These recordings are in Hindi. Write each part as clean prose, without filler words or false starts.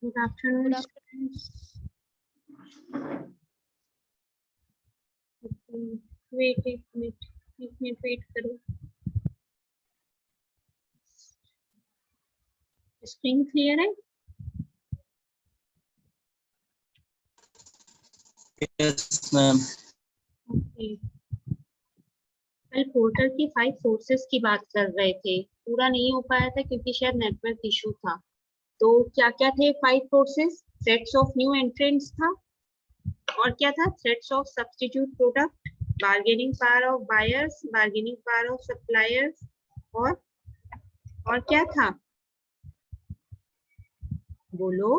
Good afternoon, Good afternoon. students. Okay, wait एक मिनट वेट करो. स्क्रीन क्लियर है? Yes, ma'am. ओके. कल पोर्टल की 5 सोर्सेस की बात कर रहे थे. पूरा नहीं हो पाया था क्योंकि शायद नेटवर्क इशू था. तो क्या क्या थे 5 sources? Threats of new entrants था, और क्या था? Threats of substitute product, bargaining power of buyers, bargaining power of suppliers, और क्या था? बोलो,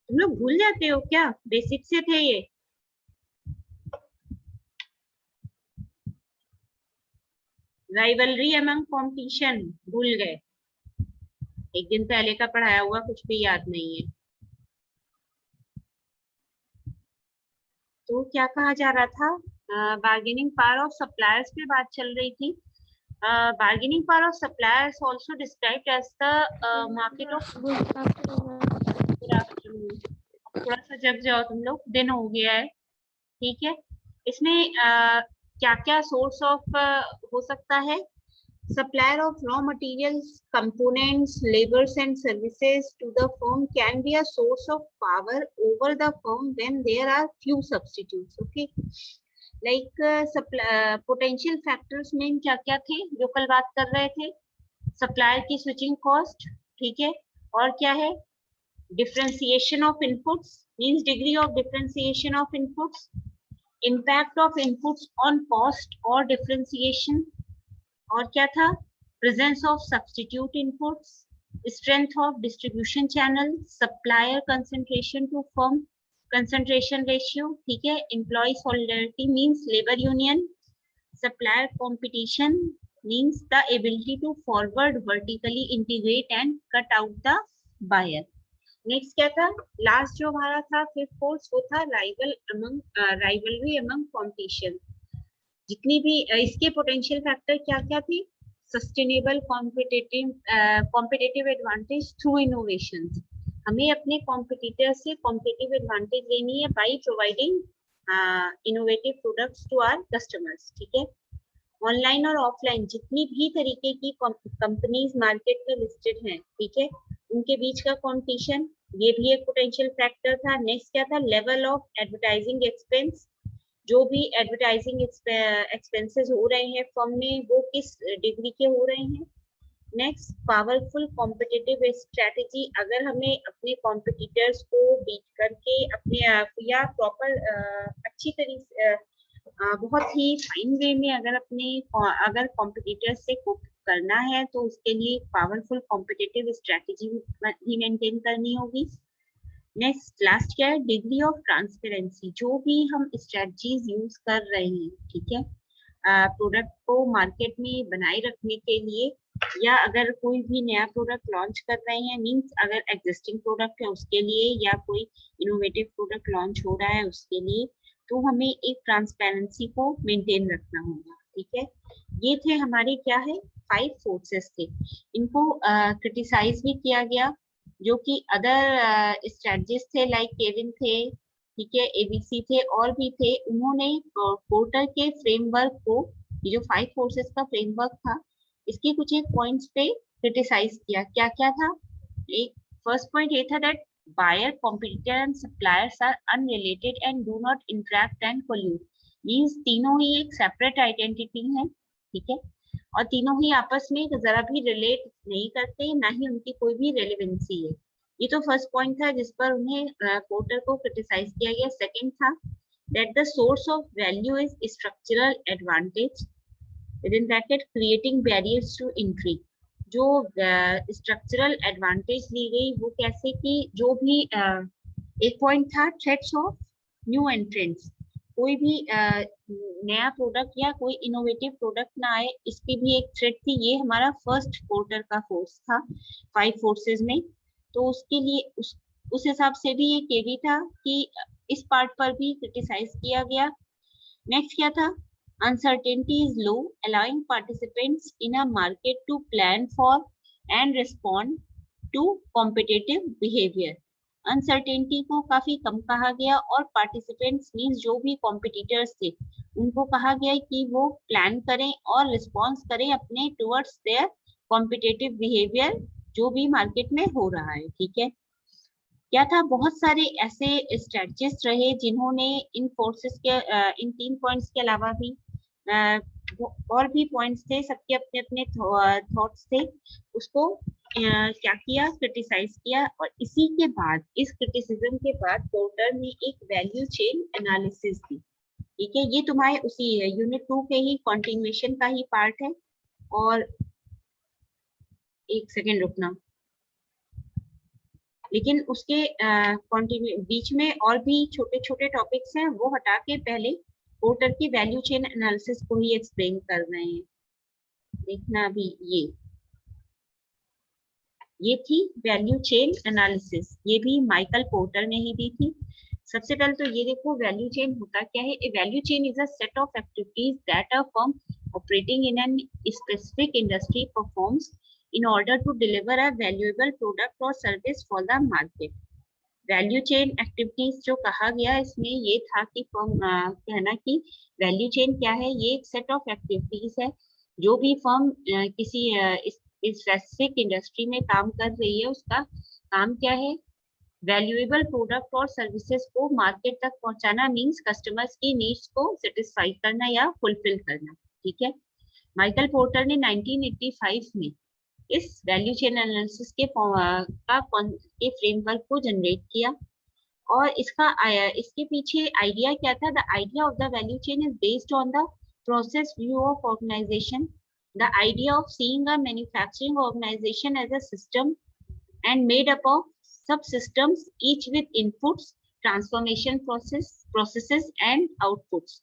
तुम लोग भूल जाते हो क्या? बेसिक से थे ये. राइवलरी अमंग कॉम्पिटिशन भूल गए. एक दिन पहले का पढ़ाया हुआ कुछ भी याद नहीं है. तो क्या कहा जा रहा था? बार्गेनिंग पावर ऑफ सप्लायर्स पे बात चल रही थी. Bargaining power of suppliers also described as the market of. Good afternoon. Good afternoon. थोड़ा सा जग जाओ तुम लोग, दिन हो गया है. ठीक है. इसमें क्या क्या सोर्स ऑफ हो सकता है? Supplier of raw materials, components, labors and services to the firm can be a source of power over the firm when there are few substitutes. Okay, like potential factors में क्या क्या थे जो कल बात कर रहे थे? Supplier की switching cost, ठीक है, और क्या है? Differentiation of inputs means degree of differentiation of inputs, impact of inputs on cost or differentiation, और क्या था? Presence of substitute inputs, strength of distribution channel, supplier concentration to firm concentration ratio, ठीक है, employ solidarity means labour union, supplier competition means the ability to forward vertically integrate and cut out the buyer. Next क्या था? लास्ट जो हमारा था फिफ्थ फोर्स, वो था राइवलरी अमंग कॉम्पिटिशन. जितनी भी इसके पोटेंशियल फैक्टर क्या क्या थे? Sustainable competitive advantage through innovation. हमें अपने कॉम्पिटिटर से कॉम्पिटिटिव एडवांटेज लेनी है by providing innovative products to our customers. ठीक है. ऑनलाइन और ऑफलाइन जितनी भी तरीके की कंपनीज मार्केट में लिस्टेड हैं, ठीक है, उनके बीच का कंपटीशन, ये भी एक पोटेंशियल फैक्टर था. नेक्स्ट क्या था? Level of advertising expense. जो भी एडवर्टाइजिंग एक्सपेंसेस हो रहे हैं फर्म में, वो किस डिग्री के हो रहे हैं. Next, powerful competitive strategy. अगर हमें अपने कॉम्पिटिटर्स को बीट करके अपने या प्रॉपर अच्छी तरीके बहुत ही फाइन वे में अगर कॉम्पिटिटर्स से कोप करना है तो उसके लिए पावरफुल कॉम्पिटिटिव स्ट्रेटेजी भी मेंटेन करनी होगी. नेक्स्ट लास्ट क्या है? Degree of transparency. जो भी हम स्ट्रेटजीज यूज कर रहे हैं, ठीक है, प्रोडक्ट को मार्केट में बनाए रखने के लिए, या अगर कोई भी नया प्रोडक्ट लॉन्च कर रहे हैं, मींस अगर एग्जिस्टिंग प्रोडक्ट है उसके लिए, या कोई इनोवेटिव प्रोडक्ट लॉन्च हो रहा है उसके लिए, तो हमें एक ट्रांसपेरेंसी को मेंटेन रखना होगा. ठीक है. ये थे हमारे क्या है? 5 फोर्सेस थे. इनको क्रिटिसाइज भी किया गया, जो कि अदर स्ट्रेटजिस्ट थे, लाइक केविन थे, ठीक है, एबीसी थे, और भी थे. उन्होंने पोर्टर के फ्रेमवर्क को, ये जो 5 फोर्सेस का फ्रेमवर्क था, इसके कुछ एक पॉइंट्स पे क्रिटिसाइज किया. क्या क्या था? एक फर्स्ट पॉइंट ये था that buyer, competitor and suppliers are unrelated and do not interact and collude. Means तीनों ही एक सेपरेट आइडेंटिटी है, ठीक है, और तीनों ही आपस में जरा भी रिलेट नहीं करते, ना ही उनकी कोई भी रेलेवेंसी है. ये तो फर्स्ट पॉइंट था जिस पर उन्हें पोर्टर को क्रिटिसाइज किया गया. सेकंड था that the source of value is structural advantage within bracket creating barriers to entry. जो स्ट्रक्चरल एडवांटेज ली गई वो कैसे कि जो भी एक पॉइंट था थ्रेट्स ऑफ न्यू एंट्रेंट्स. कोई भी नया प्रोडक्ट या कोई इनोवेटिव प्रोडक्ट ना आए, इसकी भी एक थ्रेट थी. ये हमारा फर्स्ट पोर्टर का फोर्स था 5 फोर्सेस में. तो उसके लिए उस हिसाब से भी ये केवी था कि इस पार्ट पर भी क्रिटिसाइज किया गया. नेक्स्ट क्या था? Uncertainty is low, allowing participants in a market to plan for and respond to competitive behaviour. Uncertainty को काफी कम कहा गया और पार्टिसिपेंट्स मींस जो भी कॉम्पिटिटर्स थे उनको कहा गया कि वो प्लान करें और रिस्पॉन्स करें अपने टुवर्ड्स देयर कॉम्पिटिटिव बिहेवियर जो भी मार्केट में हो रहा है। ठीक है, क्या था, बहुत सारे ऐसे स्ट्रेटजिस्ट रहे जिन्होंने इन फोर्सेस के इन 3 पॉइंट्स के अलावा भी और भी पॉइंट्स थे, सबके अपने अपने थॉट्स थे, उसको क्या किया, क्रिटिसाइज किया। और इसी के बाद, इस क्रिटिसिज्म के बाद पोर्टर ने एक वैल्यू चेन एनालिसिस दी। ठीक है, ये तुम्हारे उसी यूनिट 2 के ही कंटिन्यूएशन का ही पार्ट है। और एक सेकेंड रुकना, लेकिन उसके बीच में और भी छोटे छोटे टॉपिक्स हैं, वो हटा के पहले पोर्टर की वैल्यू चेन एनालिसिस को ही एक्सप्लेन कर रहे हैं। देखना अभी ये थी वैल्यू चेन एनालिसिस, ये भी माइकल पोर्टर ने ही दी थी। सबसे पहले तो ये देखो वैल्यू चेन होता क्या है। A value chain is a set of activities that a firm operating in an specific industry performs in order to deliver a valuable product or service for the market. Value chain activities जो कहा गया इसमें ये था कि फर्म कहना कि वैल्यू चेन क्या है, ये एक सेट ऑफ एक्टिविटीज है जो भी फर्म किसी स्पेसिफिक इंडस्ट्री में काम कर रही है, उसका काम क्या है, वैल्यूएबल प्रोडक्ट और सर्विसेज को मार्केट तक पहुंचाना, मींस कस्टमर्स की नीड्स को सेटिस्फाई करना या फुलफिल करना। ठीक है, माइकल पोर्टर ने 1985 में इस वैल्यू चेन एनालिसिस के फ्रेमवर्क को जनरेट किया। और इसके पीछे आइडिया क्या था, the idea of the value chain is based on the process view of organisation, the idea of seeing a manufacturing organisation as a system and made up of subsystems, each with inputs, transformation processes and outputs.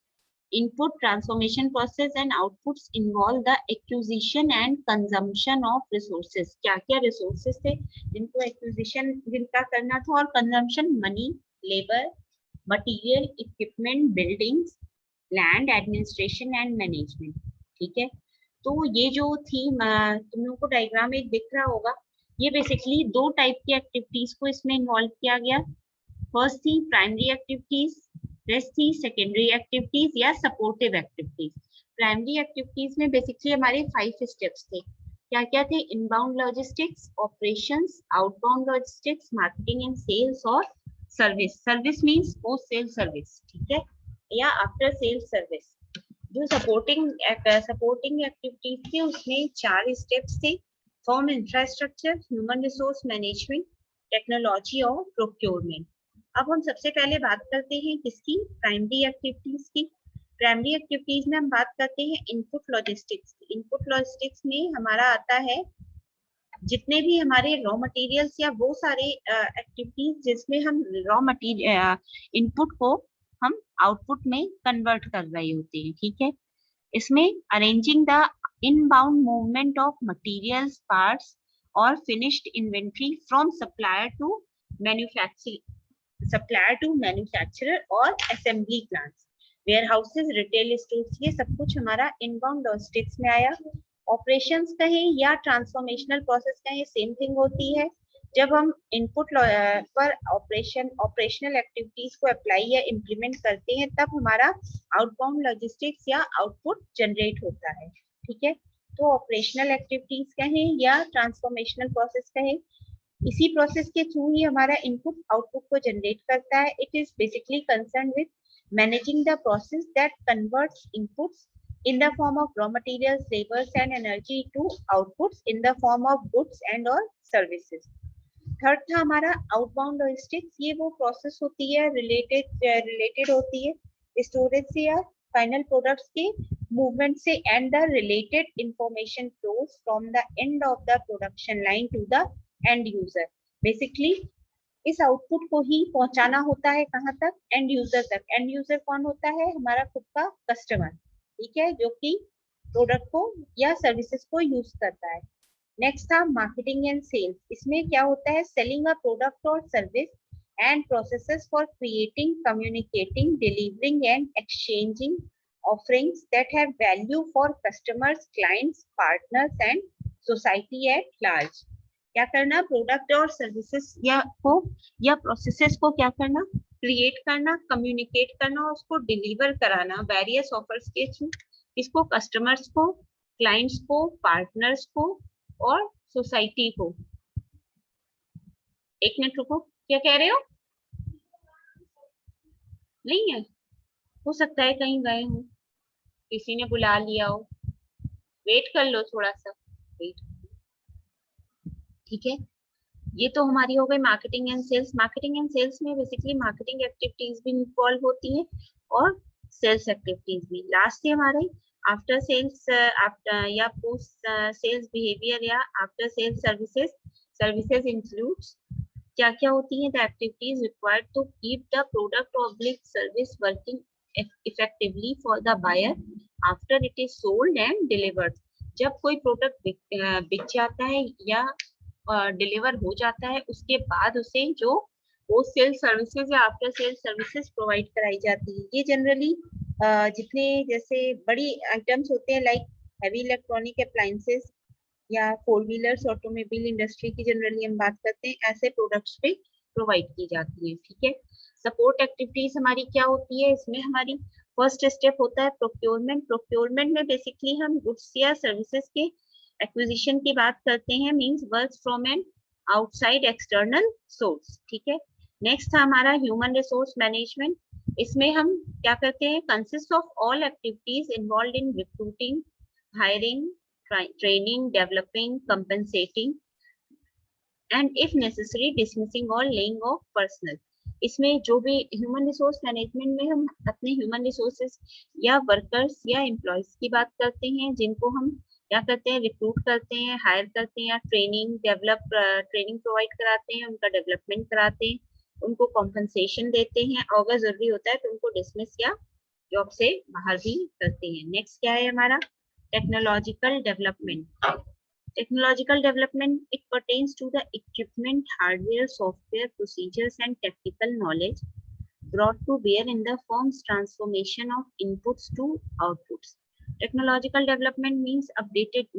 Input, transformation process and outputs involve the acquisition and consumption of resources. क्या क्या resources थे जिनको acquisition जिनका करना था, और consumption money, labor, material, equipment, buildings, land, administration and management. ठीक है, तो ये जो थीम तुम लोगों को डायग्राम में दिख रहा होगा, ये बेसिकली दो टाइप की एक्टिविटीज को इसमें इन्वॉल्व किया गया। फर्स्ट थी प्राइमरी एक्टिविटीज, नेक्स्ट थी सेकेंडरी एक्टिविटीज या सपोर्टिव एक्टिविटीज। प्राइमरी एक्टिविटीज में बेसिकली हमारे 5 स्टेप्स थे। क्या क्या थे, inbound logistics, operations, outbound logistics, marketing and sales और service. Service means post sale service, ठीक है, या आफ्टर सेल सर्विस। जो सपोर्टिंग एक्टिविटीज थे उसमें 4 स्टेप्स थे, firm infrastructure, human resource management, technology और प्रोक्योरमेंट। अब हम सबसे पहले बात करते हैं किसकी, प्राइमरी एक्टिविटीज की। प्राइमरी एक्टिविटीज में हम बात करते हैं इनपुट लॉजिस्टिक्स। इनपुट लॉजिस्टिक्स में हमारा आता है जितने भी हमारे रॉ मटेरियल्स या वो सारे एक्टिविटीज जिसमें हम रॉ मटेरियल इनपुट को हम आउटपुट में कन्वर्ट कर रहे होते हैं। ठीक है, इसमें arranging the inbound movement of materials, parts or finished inventory from supplier to manufacturer और assembly plants, warehouses, retail stores, ये सब कुछ हमारा inbound logistics में आया। operations कहें या transformational process कहें, सेम थिंग होती है। जब हम इनपुट पर ऑपरेशनल एक्टिविटीज को अप्लाई या इम्प्लीमेंट करते हैं तब हमारा आउटबाउंड लॉजिस्टिक्स या आउटपुट जनरेट होता है। ठीक है, तो ऑपरेशनल एक्टिविटीज कहें या ट्रांसफॉर्मेशनल प्रोसेस कहें, इसी प्रोसेस के थ्रू ही हमारा इनपुट आउटपुट को जनरेट करता है। It is basically concern with managing the process that converts inputs in the form of raw materials, labors and energy to outputs in the form of goods and or services. Third था हमारा आउटबाउंड लॉजिस्टिक्स। ये वो प्रोसेस होती है रिलेटेड होती है स्टोरेज से या फाइनल प्रोडक्ट्स के मूवमेंट से and the related information flows from the end of the production line to the end user. Basically इस आउटपुट को ही पहुंचाना होता है कहाँ तक, एंड यूजर तक। एंड यूजर कौन होता है, हमारा खुद का कस्टमर, ठीक है, जो कि प्रोडक्ट को या सर्विसेज को यूज करता है। नेक्स्ट था मार्केटिंग एंड सेल्स। इसमें क्या होता है, सेलिंग अ प्रोडक्ट और service and processes for creating, communicating, delivering and exchanging offerings that have value for customers, clients, partners and society at large. क्या करना, प्रोडक्ट और सर्विसेज या प्रोसेसेस को क्या करना, क्रिएट करना, कम्युनिकेट करना और उसको डिलीवर कराना वेरियस ऑफर्स के थ्रू, इसको कस्टमर्स को, क्लाइंट्स को, पार्टनर्स को और सोसाइटी को। एक मिनट रुको, क्या कह रहे हो? नहीं है, हो सकता है कहीं गए हो, किसी ने बुला लिया हो, वेट कर लो थोड़ा सा, वेट। ठीक है, ये तो हमारी हो गई marketing and sales. Marketing and sales में बेसिकली मार्केटिंग एक्टिविटीज भी इन्वॉल्व होती है और सेल्स एक्टिविटीज भी। लास्ट है हमारे आफ्टर सेल्स या पोस्ट सेल्स बिहेवियर या after sales services. Services includes क्या क्या होती है, the activities required to keep the product और service working effectively for the buyer after it is sold and delivered. जब कोई प्रोडक्ट बिक जाता है या डिलीवर हो जाता है, उसके बाद उसे जो पोस्ट सेल सर्विसेज या आफ्टर सेल सर्विसेज प्रोवाइड कराई जाती है। ये जनरली जितने जैसे बड़ी आइटम्स होते हैं लाइक हैवी इलेक्ट्रॉनिक अप्लायंसेस या फोर व्हीलर्स, ऑटोमोबाइल इंडस्ट्री की जनरली हम बात करते हैं, ऐसे प्रोडक्ट्स पे प्रोवाइड की जाती है। ठीक है, सपोर्ट एक्टिविटीज हमारी क्या होती है, इसमें हमारी फर्स्ट स्टेप होता है प्रोक्योरमेंट। प्रोक्योरमेंट में बेसिकली हम गुड्स या सर्विसेज के एक्विजिशन की बात करते हैं, means work from an outside external source. ठीक है, नेक्स्ट था हमारा ह्यूमन रिसोर्स मैनेजमेंट। इसमें हम क्या करते हैं, consist of all activities involve in recruiting, hiring, training, developing, compensating, and if necessary dismissing or laying off personnel। इसमें जो भी ह्यूमन रिसोर्स मैनेजमेंट में हम अपने ह्यूमन रिसोर्सेज या वर्कर्स या एम्प्लॉयज की बात करते हैं, जिनको हम क्या करते हैं, रिक्रूट करते हैं, हायर करते हैं या ट्रेनिंग प्रोवाइड कराते हैं, उनका डेवलपमेंट कराते हैं, उनको कॉम्पनसेशन देते हैं, और अगर जरूरी होता है तो उनको डिसमिस या जॉब से बाहर भी करते हैं। नेक्स्ट क्या है हमारा, technological development। Technological development, it pertains to the equipment, hardware, software, procedures and technical knowledge brought to bear in the firm's transformation of inputs to outputs। Technological development means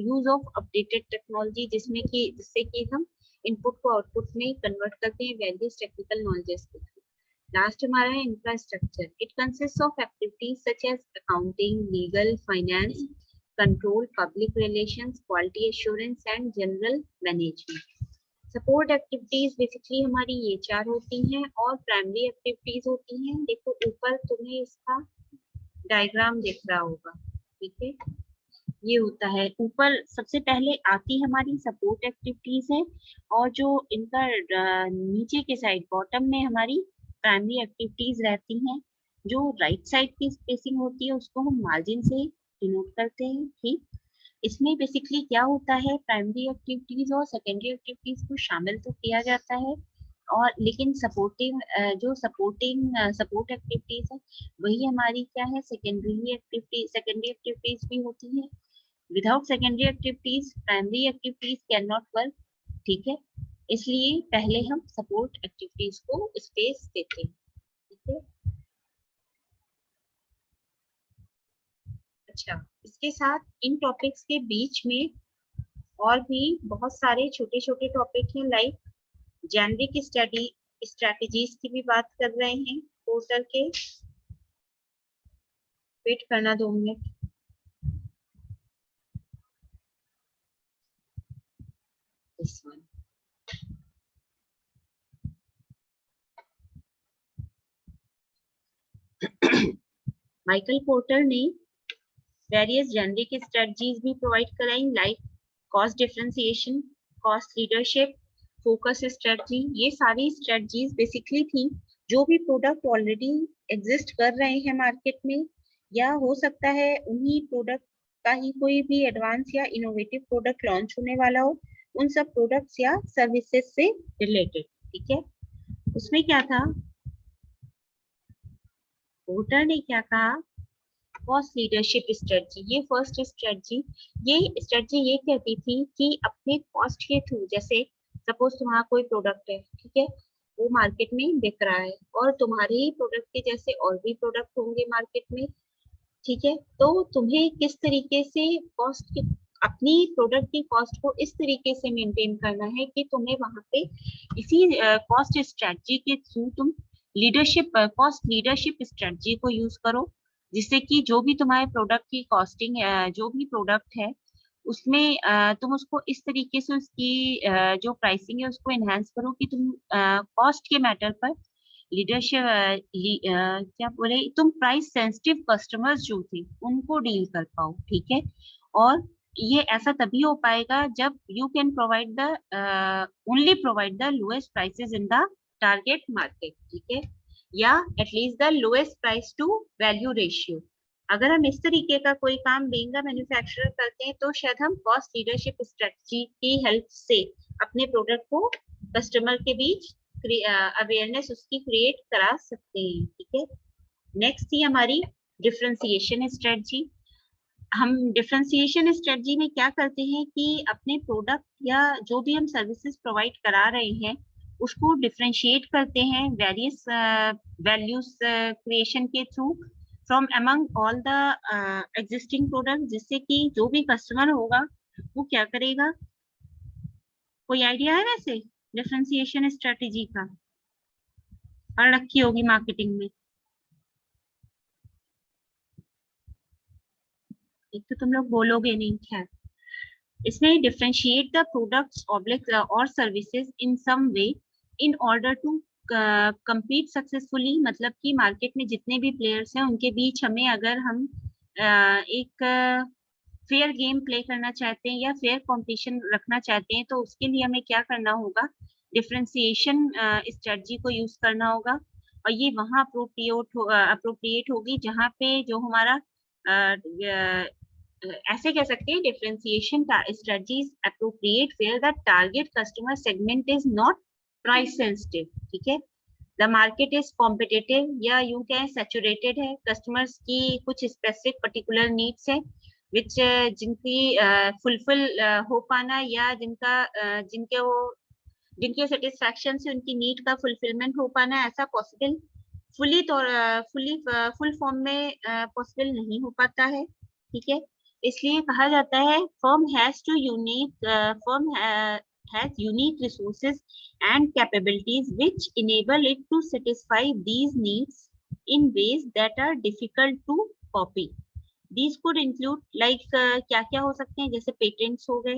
use of updated technology, जिससे कि हम इनपुट को आउटपुट में कन्वर्ट करते हैं वेरियस टेक्निकल नॉलेजेस के थ्रू। लास्ट हमारा है infrastructure. It consist of activities such as accounting, legal, finance, control, public relations, quality assurance and general management। Support activities basically हमारी ये चार होती हैं और प्राइमरी एक्टिविटीज होती हैं। देखो ऊपर तुम्हें इसका डायग्राम दिख रहा होगा, ठीक है, ये होता है ऊपर। सबसे पहले आती हमारी सपोर्ट एक्टिविटीज है और जो इनका नीचे के साइड बॉटम में हमारी प्राइमरी एक्टिविटीज रहती हैं। जो राइट साइड की स्पेसिंग होती है उसको हम मार्जिन से डिनोट करते हैं। ठीक, इसमें बेसिकली क्या होता है, प्राइमरी एक्टिविटीज और सेकेंडरी एक्टिविटीज को शामिल तो किया जाता है, और लेकिन सपोर्ट एक्टिविटीज है वही हमारी क्या है, सेकेंडरी एक्टिविटीज भी होती है। Without secondary activities primary activities can not work. ठीक है, इसलिए पहले हम सपोर्ट एक्टिविटीज को स्पेस देते हैं। ठीक है, अच्छा, इसके साथ इन टॉपिक्स के बीच में और भी बहुत सारे छोटे छोटे टॉपिक हैं, लाइक जेनरिक स्ट्रेटजीज की भी बात कर रहे हैं पोर्टल के। वेट करना 2 minute. This one, Michael porter ने वेरियस जेनरिक स्ट्रेटजीज भी प्रोवाइड कराई, like cost differentiation, cost leadership, focus strategy. ये सारी स्ट्रेटजीज बेसिकली थी जो भी प्रोडक्ट ऑलरेडी एग्जिस्ट कर रहे हैं मार्केट में, या हो सकता है उन्हीं प्रोडक्ट का ही कोई भी एडवांस या इनोवेटिव प्रोडक्ट लॉन्च होने वाला हो, उन सब प्रोडक्ट्स या सर्विसेज से रिलेटेड। ठीक है, उसमें क्या था, पोर्टर ने क्या कहा, कॉस्ट लीडरशिप स्ट्रेटजी। ये फर्स्ट स्ट्रेटजी ये कहती थी कि अपने कॉस्ट के थ्रू, जैसे सपोज तुम्हारा कोई प्रोडक्ट है, ठीक है, वो मार्केट में बिक रहा है और तुम्हारे ही प्रोडक्ट के जैसे और भी प्रोडक्ट होंगे मार्केट में, ठीक है, तो तुम्हें किस तरीके से अपनी प्रोडक्ट की कॉस्ट को इस तरीके से मेंटेन करना है कि तुम्हें वहां पे इसी कॉस्ट स्ट्रेटजी के थ्रू तुम कॉस्ट लीडरशिप स्ट्रेटजी को यूज करो, जिससे कि जो भी तुम्हारे प्रोडक्ट की कॉस्टिंग जो भी प्रोडक्ट है उसमें तुम उसको इस तरीके से उसकी जो प्राइसिंग है उसको एनहांस करो कि तुम कॉस्ट के मैटर पर लीडरशिप क्या बोले तुम प्राइस सेंसिटिव कस्टमर्स जो थे उनको डील कर पाओ, ठीक है। और ये ऐसा तभी हो पाएगा जब you can provide the only provide the lowest prices in the target market, ठीक है, या at least the lowest price to value ratio. अगर हम इस तरीके का कोई काम बीइंग अ मैन्युफैक्चरर करते हैं तो शायद हम कॉस्ट लीडरशिप स्ट्रेटजी की हेल्प से अपने प्रोडक्ट को कस्टमर के बीच अवेयरनेस उसकी क्रिएट करा सकते हैं, ठीक है। नेक्स्ट थी हमारी डिफरेंशिएशन स्ट्रेटजी। हम डिफरेंशिएशन स्ट्रेटजी में क्या करते हैं कि अपने प्रोडक्ट या जो भी हम सर्विसेज प्रोवाइड करा रहे हैं उसको डिफरेंशिएट करते हैं वेरियस वैल्यूज क्रिएशन के through from among all the existing product, जिससे कि जो भी कस्टमर होगा वो क्या करेगा। कोई आइडिया है वैसे डिफरेंशिएशन स्ट्रेटजी का? पढ़ रखी होगी मार्केटिंग में। एक तो तुम लोग बोलोगे नहीं, खैर। इसमें डिफरेंशिएट द प्रोडक्ट्स और services in some way in order to compete successfully, मतलब कि मार्केट में जितने भी प्लेयर्स हैं उनके बीच हमें अगर हम एक फेयर गेम प्ले करना चाहते हैं या फेयर कंपटीशन रखना चाहते हैं तो उसके लिए हमें क्या करना होगा, डिफरेंशिएशन स्ट्रेटजी को यूज करना होगा। और ये वहाँ अप्रोप्रिएट होगी जहाँ पे जो हमारा ऐसे कह सकते हैं differentiation strategies appropriate where the target customer segment is not price sensitive, ठीक है। द मार्केट इज कॉम्पिटिटिव या यूं कहें सैचुरेटेड है, कस्टमर्स की कुछ स्पेसिफिक पर्टिकुलर नीड्स है विच जिनकी फुलफिल हो पाना या जिनके सेटिस्फैक्शन से उनकी नीड का फुलफिलमेंट हो पाना ऐसा पॉसिबल फुल फॉर्म में पॉसिबल नहीं हो पाता है, ठीक है। इसलिए कहा जाता है firm has unique resources and capabilities which enable it to satisfy these needs in ways that are difficult to copy. These could include like क्या क्या हो सकते हैं, जैसे पेटेंट्स हो गए,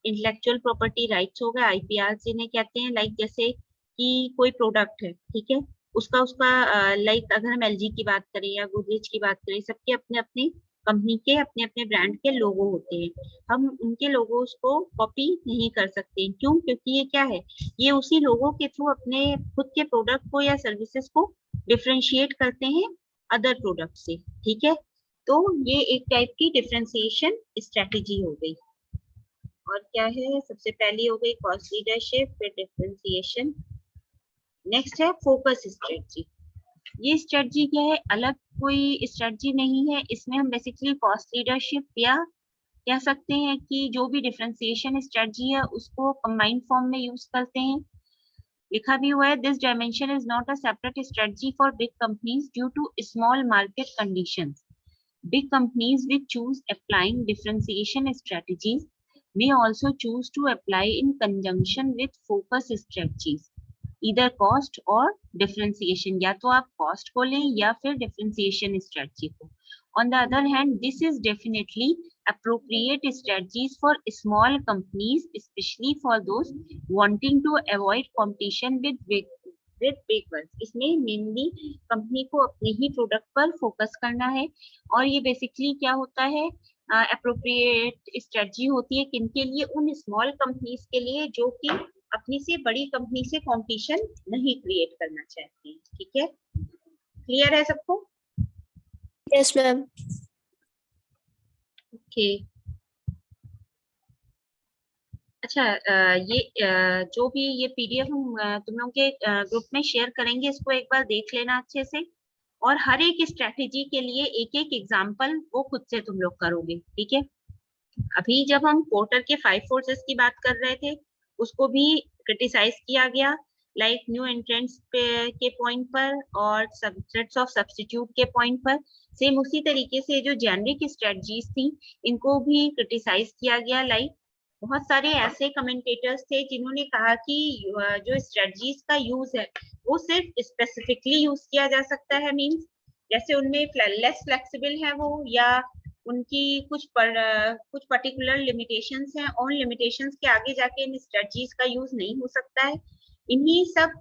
इंटेलेक्चुअल प्रॉपर्टी राइट्स हो गए, आईपीआर जिन्हें कहते हैं, लाइक जैसे कि कोई प्रोडक्ट है, ठीक है, उसका लाइक अगर हम एलजी की बात करें या गोदरेज की बात करें, सबके अपने अपने कंपनी के अपने अपने ब्रांड के लोगो होते हैं। हम उनके लोगोस को कॉपी नहीं कर सकते, क्यों? क्योंकि ये क्या है, ये उसी लोगो के थ्रू अपने खुद के प्रोडक्ट को या सर्विसेज को डिफरेंशिएट करते हैं अदर प्रोडक्ट से, ठीक है। तो ये एक टाइप की डिफरेंशिएशन स्ट्रेटेजी हो गई। और क्या है, सबसे पहली हो गई कॉस्ट लीडरशिप, फिर डिफरेंशिएशन। नेक्स्ट है फोकस स्ट्रेटजी। ये स्ट्रेटजी क्या है, अलग कोई स्ट्रेटजी नहीं है, इसमें हम बेसिकली कॉस्ट लीडरशिप या कह सकते हैं कि जो भी डिफरेंशिएशन स्ट्रेटजी है उसको कंबाइंड फॉर्म में यूज करते हैं। लिखा भी हुआ है this dimension is not a separate strategy for big companies due to small market conditions. Big companies which choose applying differentiation strategies may also choose to apply in conjunction with focus strategies, either cost or differentiation, या तो आप cost को लें या फिर differentiation strategy को। On the other hand, this is definitely appropriate strategies for small companies, especially for those wanting to avoid competition with big ones। इसमें मेनली कंपनी को अपने ही प्रोडक्ट पर फोकस करना है, और ये बेसिकली क्या होता है, अप्रोप्रिएट स्ट्रेटजी होती है किनके लिए, उन स्मॉल कंपनीज के लिए जो कि अपनी से बड़ी कंपनी से कंपटीशन नहीं क्रिएट करना चाहती, ठीक है। क्लियर है सबको? Yes ma'am. ओके, अच्छा, जो भी ये पीडीएफ हम तुम लोगों के ग्रुप में शेयर करेंगे, इसको एक बार देख लेना अच्छे से, और हर एक स्ट्रेटेजी के लिए एक एक एग्जांपल वो खुद से तुम लोग करोगे, ठीक है। अभी जब हम पोर्टर के 5 फोर्सेस की बात कर रहे थे उसको भी क्रिटिसाइज किया गया, लाइक न्यू एंट्रेंट्स के पॉइंट पर और थ्रेट्स ऑफ सब्स्टिट्यूट के पॉइंट पर। सेम उसी तरीके से जो जेनरिक स्ट्रेटजीज थी इनको भी क्रिटिसाइज किया गया। लाइक बहुत सारे ऐसे कमेंटेटर्स थे जिन्होंने कहा कि जो स्ट्रेटजीज का यूज है वो सिर्फ स्पेसिफिकली यूज किया जा सकता है, मींस जैसे उनमें लेस फ्लेक्सिबल है वो, या उनकी कुछ पर्टिकुलर लिमिटेशंस हैं, और लिमिटेशंस के आगे जाके इन स्ट्रेटजीज का यूज नहीं हो सकता है। इन्हीं सब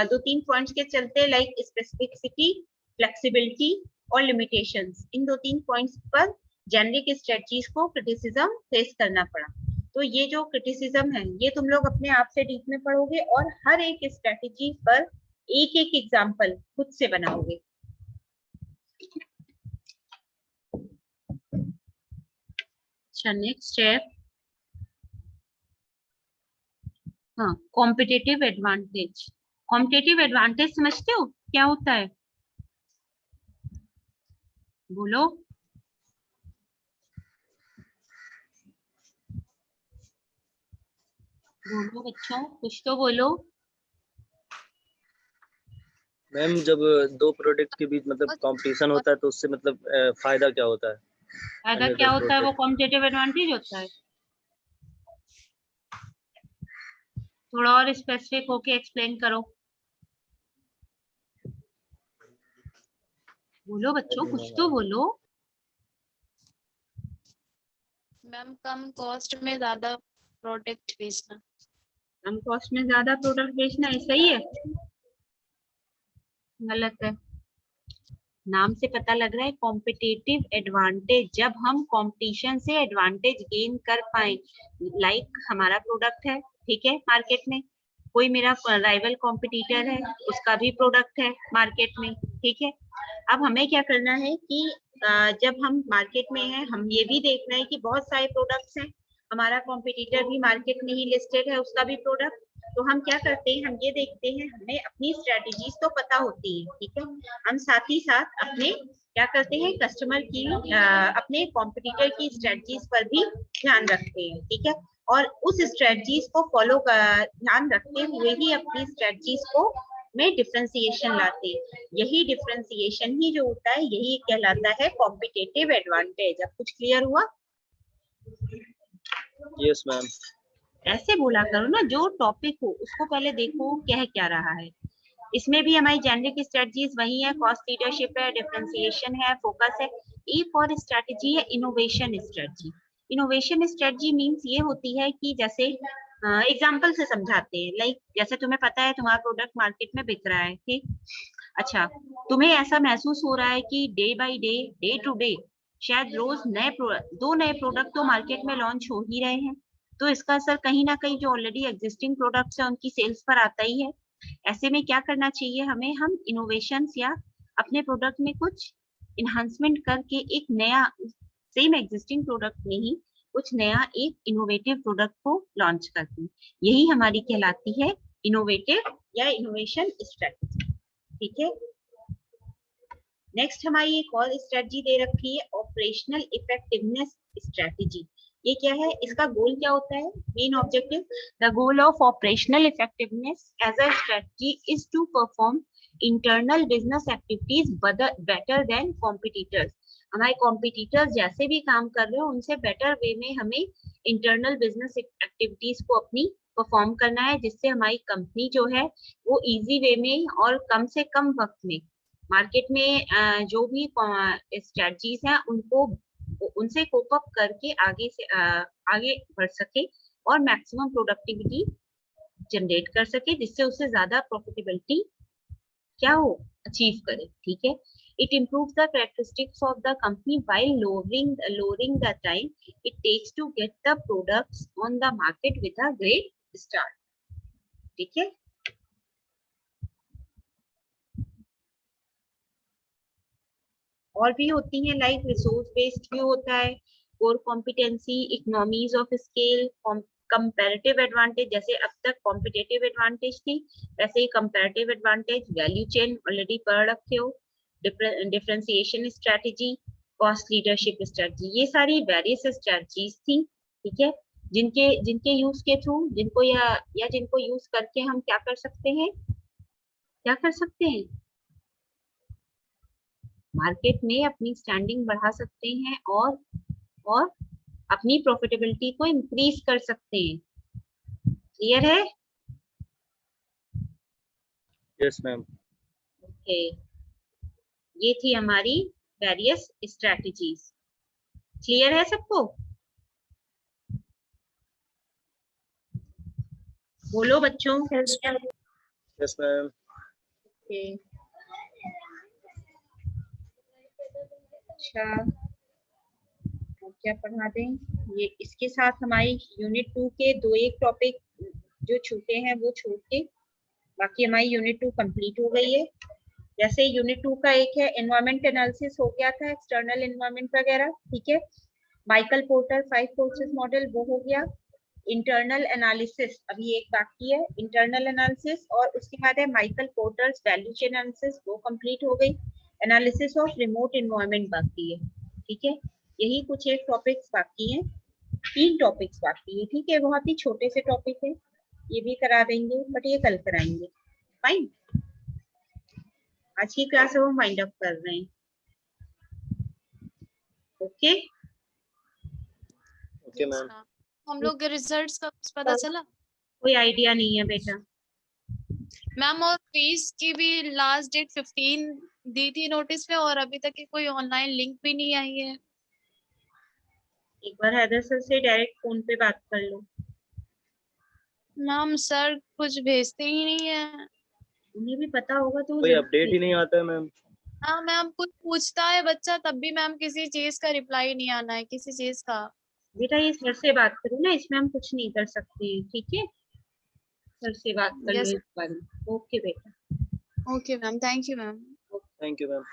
2-3 पॉइंट्स के चलते लाइक स्पेसिफिसिटी, फ्लेक्सिबिलिटी और लिमिटेशंस, इन 2-3 पॉइंट्स पर जेनरिक स्ट्रेटजीज को क्रिटिसिज्म फेस करना पड़ा। तो ये जो क्रिटिसिज्म है ये तुम लोग अपने आप से डीप में पढ़ोगे और हर एक स्ट्रेटजी पर एक एक एग्जाम्पल खुद से बनाओगे। अच्छा, नेक्स्ट है हाँ, कॉम्पिटिटिव एडवांटेज। कॉम्पिटिटिव एडवांटेज समझते हो क्या होता है? बोलो बोलो बच्चों, कुछ तो बोलो। मैम जब दो प्रोडक्ट के बीच मतलब कंपटीशन होता है तो उससे मतलब फायदा क्या होता है? फायदा क्या होता है? वो कॉम्पिटिटिव एडवांटेज होता है। थोड़ा और स्पेसिफिक होके एक्सप्लेन करो। बोलो बच्चों, कुछ तो बोलो। मैम कम कॉस्ट में ज्यादा प्रोडक्ट बेचना। कम कॉस्ट में ज्यादा प्रोडक्ट बेचना है, सही है? गलत है। नाम से पता लग रहा है कॉम्पिटिटिव एडवांटेज, जब हम कंपटीशन से एडवांटेज गेन कर पाए। लाइक हमारा प्रोडक्ट है, ठीक है, मार्केट में कोई मेरा राइवल कॉम्पिटिटर है, उसका भी प्रोडक्ट है मार्केट में, ठीक है। अब हमें क्या करना है कि जब हम मार्केट में हैं, हम ये भी देखना है कि बहुत सारे प्रोडक्ट्स हैं, हमारा कॉम्पिटिटर भी मार्केट में ही लिस्टेड है, उसका भी प्रोडक्ट। तो हम क्या करते हैं, हम ये देखते हैं, हमें अपनी स्ट्रेटजीज तो पता होती है, ठीक है, हम साथ ही साथ अपने क्या करते हैं, कस्टमर की अपने कॉम्पिटिटर की स्ट्रेटजीज पर भी ध्यान रखते हैं, ठीक है, और उस स्ट्रेटजीज को फॉलो ध्यान रखते हुए ही अपनी स्ट्रेटजीज को में डिफरेंशिएशन लाते हैं। यही डिफरेंशिएशन ही जो होता है यही कहलाता है कॉम्पिटिटिव एडवांटेज। अब कुछ क्लियर हुआ? Yes ma'am. ऐसे बोला करो ना, जो टॉपिक हो उसको पहले देखो कह क्या रहा है। इसमें भी हमारी जेनरिक स्ट्रेटजीज वही है, कॉस्ट लीडरशिप है, डिफरेंशिएशन है, फोकस है। एक और स्ट्रेटजी है innovation strategy. Innovation strategy means ये होती है कि जैसे एग्जांपल से समझाते हैं। लाइक जैसे तुम्हें पता है तुम्हारा प्रोडक्ट मार्केट में बिक रहा है, ठीक, अच्छा, तुम्हें ऐसा महसूस हो रहा है कि day by day, day to day शायद रोज दो नए प्रोडक्ट तो मार्केट में लॉन्च हो ही रहे हैं, तो इसका असर कहीं ना कहीं जो ऑलरेडी एग्जिस्टिंग प्रोडक्ट्स है उनकी सेल्स पर आता ही है। ऐसे में क्या करना चाहिए हमें, हम इनोवेशंस या अपने प्रोडक्ट में कुछ इन्हांसमेंट करके एक नया, सेम एग्जिस्टिंग प्रोडक्ट में ही कुछ नया एक इनोवेटिव प्रोडक्ट को लॉन्च करते हैं। यही हमारी कहलाती है इनोवेटिव या इनोवेशन स्ट्रेटजी, ठीक है। नेक्स्ट हमारी एक और स्ट्रेटजी दे रखी है ऑपरेशनल इफेक्टिवनेस स्ट्रेटजी। ये क्या है, इसका गोल क्या होता है, main objective? The goal of operational effectiveness as a strategy is to perform internal business activities better than competitors. हमारे कॉम्पिटिटर्स जैसे भी काम कर रहे हो उनसे बेटर वे में हमें इंटरनल बिजनेस एक्टिविटीज को अपनी परफॉर्म करना है, जिससे हमारी कंपनी जो है वो इजी वे में और कम से कम वक्त में मार्केट में जो भी स्ट्रेटजीज हैं उनको उनसे कोप अप करके आगे बढ़ सके और मैक्सिमम प्रोडक्टिविटी जनरेट कर सके, जिससे उससे ज्यादा प्रॉफिटेबिलिटी क्या हो, अचीव करे, ठीक है। It improves the characteristics of the company while lowering the time it takes to get the products on the market with a great start, ठीक है। और भी होती है, लाइक रिसोर्स बेस्ड भी होता है, core competency, economies of scale, comparative advantage. जैसे अब तक कॉम्पिटिटिव एडवांटेज थी, वैसे ही comparative advantage, value chain already पढ़ रखे हो, differentiation strategy, cost leadership strategy, ये सारी वेरियस स्ट्रेटजीज थी, ठीक है, जिनके जिनके यूज के थ्रू या जिनको यूज करके हम क्या कर सकते हैं, क्या कर सकते हैं, मार्केट में अपनी स्टैंडिंग बढ़ा सकते हैं और अपनी प्रॉफिटेबिलिटी को इंक्रीज कर सकते हैं। क्लियर है? Yes ma'am. ओके, ये थी हमारी वेरियस स्ट्रेटजीज। क्लियर है सबको? बोलो बच्चों। Yes ma'am. ओके, अच्छा, और क्या पढ़ा दें? ये इसके साथ हमारी यूनिट 2 के 2-1 टॉपिक जो छूटे हैं वो छूट के बाकी हमारी यूनिट 2 कंप्लीट हो गई है। जैसे यूनिट 2 का एक है एनवायरमेंट एनालिसिस हो गया था, एक्सटर्नल एनवायरमेंट वगैरह, ठीक है। माइकल पोर्टर 5 फोर्सेस मॉडल वो हो गया। इंटरनल एनालिसिस अभी एक बाकी है, इंटरनल एनालिसिस, और उसके बाद है Michael porters value chain analysis, वो कंप्लीट हो गई। एनालिसिस ऑफ रिमोट एनवायरमेंट बाकी है, ठीक है। यही कुछ एक टॉपिक्स बाकी हैं, 3 टॉपिक्स बाकी है, ठीक है। बहुत ही छोटे से टॉपिक है, ये भी करा देंगे, बट ये कल कराएंगे। फाइन, आज की क्लास वो माइंड अप कर रहे हैं। Okay okay ma'am. हम लोग के रिजल्ट्स का कुछ पता चला? कोई आइडिया नहीं है बेटा। मैम और फीस की भी लास्ट डेट 15 दी थी नोटिस में, और अभी तक की कोई ऑनलाइन लिंक भी नहीं आई है। एक बार हैदर सर से डायरेक्ट फोन पे बात कर लो। मैम सर कुछ भेजते ही नहीं है। उन्हें भी पता होगा तो वो कोई जरूर अपडेट ही नहीं आता है मैम। हाँ मैम, कुछ पूछता है बच्चा तब भी मैम किसी चीज का रिप्लाई नहीं आना है, किसी चीज का। बेटा ये सर से बात करो ना, इसमें हम कुछ नहीं कर सकते, ठीक है। सर से बात कर लो यस, इस बारे में। ओके बेटा। Okay ma'am, thank you ma'am. Thank you ma'am.